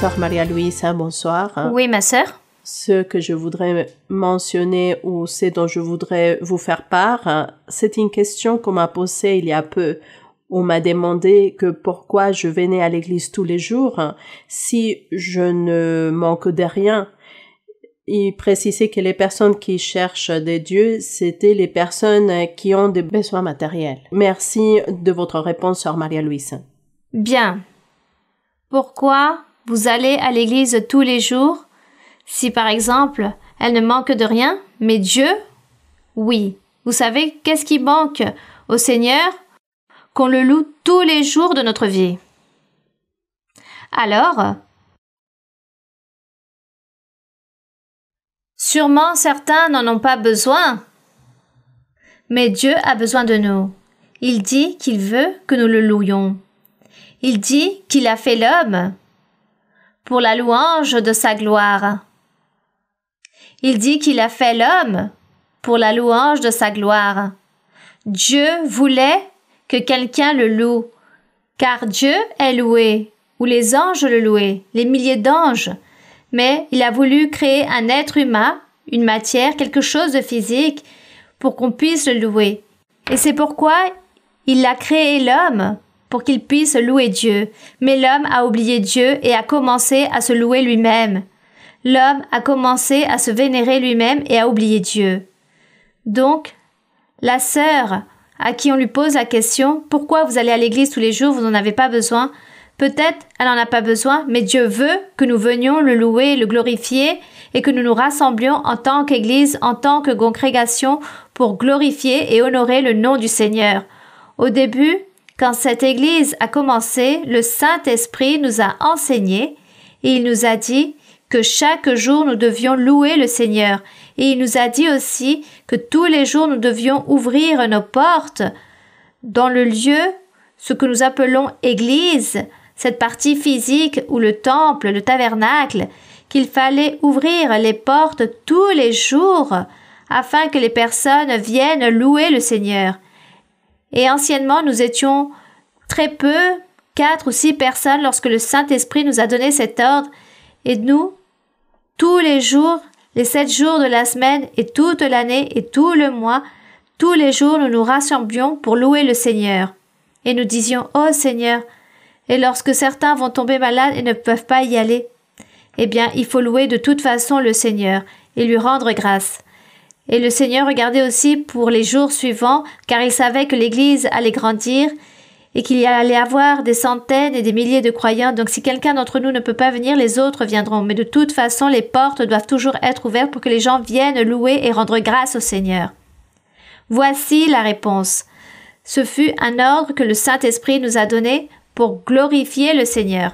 Sœur Maria-Louisa, bonsoir. Oui, ma sœur. Ce que je voudrais mentionner ou ce dont je voudrais vous faire part, c'est une question qu'on m'a posée il y a peu. On m'a demandé que pourquoi je venais à l'église tous les jours si je ne manque de rien. Il précisait que les personnes qui cherchent des dieux, c'était les personnes qui ont des besoins matériels. Merci de votre réponse, Sœur Maria-Louisa. Bien. Pourquoi vous allez à l'église tous les jours si, par exemple, elle ne manque de rien, mais Dieu, oui. Vous savez, qu'est-ce qui manque au Seigneur? Qu'on le loue tous les jours de notre vie. Alors, sûrement certains n'en ont pas besoin, mais Dieu a besoin de nous. Il dit qu'il veut que nous le louions. Il dit qu'il a fait l'homme pour la louange de sa gloire. Il dit qu'il a fait l'homme pour la louange de sa gloire. Dieu voulait que quelqu'un le loue, car Dieu est loué, ou les anges le louaient, les milliers d'anges. Mais il a voulu créer un être humain, une matière, quelque chose de physique, pour qu'on puisse le louer. Et c'est pourquoi il a créé l'homme, pour qu'il puisse louer Dieu. Mais l'homme a oublié Dieu et a commencé à se louer lui-même. L'homme a commencé à se vénérer lui-même et a oublié Dieu. Donc, la sœur à qui on lui pose la question « Pourquoi vous allez à l'église tous les jours, vous n'en avez pas besoin ?» Peut-être elle n'en a pas besoin, mais Dieu veut que nous venions le louer, le glorifier et que nous nous rassemblions en tant qu'Église, en tant que congrégation pour glorifier et honorer le nom du Seigneur. Au début, quand cette Église a commencé, le Saint-Esprit nous a enseigné et il nous a dit que chaque jour nous devions louer le Seigneur. Et il nous a dit aussi que tous les jours nous devions ouvrir nos portes dans le lieu, ce que nous appelons Église, cette partie physique ou le temple, le tabernacle, qu'il fallait ouvrir les portes tous les jours afin que les personnes viennent louer le Seigneur. Et anciennement, nous étions très peu, 4 ou 6 personnes lorsque le Saint-Esprit nous a donné cet ordre. Et nous, tous les jours, les 7 jours de la semaine et toute l'année et tout le mois, tous les jours nous nous rassemblions pour louer le Seigneur. Et nous disions « Oh Seigneur !» Et lorsque certains vont tomber malades et ne peuvent pas y aller, eh bien il faut louer de toute façon le Seigneur et lui rendre grâce. Et le Seigneur regardait aussi pour les jours suivants, car il savait que l'Église allait grandir et qu'il y allait avoir des centaines et des milliers de croyants. Donc si quelqu'un d'entre nous ne peut pas venir, les autres viendront. Mais de toute façon, les portes doivent toujours être ouvertes pour que les gens viennent louer et rendre grâce au Seigneur. Voici la réponse. Ce fut un ordre que le Saint-Esprit nous a donné pour glorifier le Seigneur.